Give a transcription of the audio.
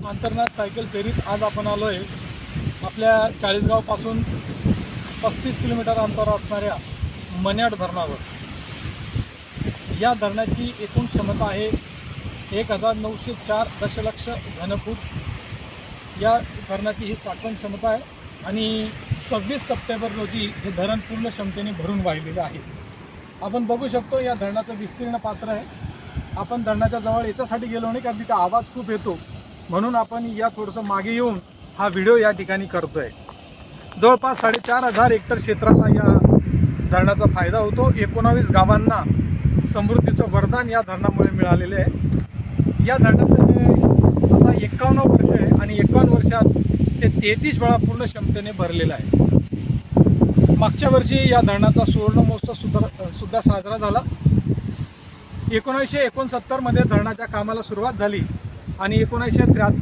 अंतर्नाथ cycle फेरीत आज आपण आलो आहे आपल्या चाळीसगावपासून 35 किलोमीटर अंतर असणाऱ्या मन्याड धरणावर। या धरणाची एकूण क्षमता आहे 1904 दशलक्ष घनफूट। या धरणाची ही साठवण क्षमता आहे आणि 26 सप्टेंबर रोजी हे धरण पूर्ण क्षमतेने भरून वाहिलेले आहे। आपण बघू शकतो या धरणाचं विस्तीर्ण पात्र आहे। आपण धरणाच्या जवळ याच्यासाठी गेलो नाही कारण तिथे आवाज खूप येतो, म्हणून आपण या थोडंसं मागे येऊन हा व्हिडिओ या ठिकाणी करतोय। जवळपास 4500 हेक्टर क्षेत्राला या धरणाचा फायदा होतो। 19 गावांना समृद्धीचं वरदान या धरणामुळे मिळालेले आहे। या धरणाचे आता 51 वर्ष आहे आणि 51 वर्षात ते 33 वेळा पूर्ण क्षमतेने भरलेलं आहे। मागच्या वर्षी या धरणाचा सुवर्ण महोत्सव सुद्धा साजरा झाला। 1969 मध्ये धरणाच्या कामाला सुरुवात झाली आणि 1973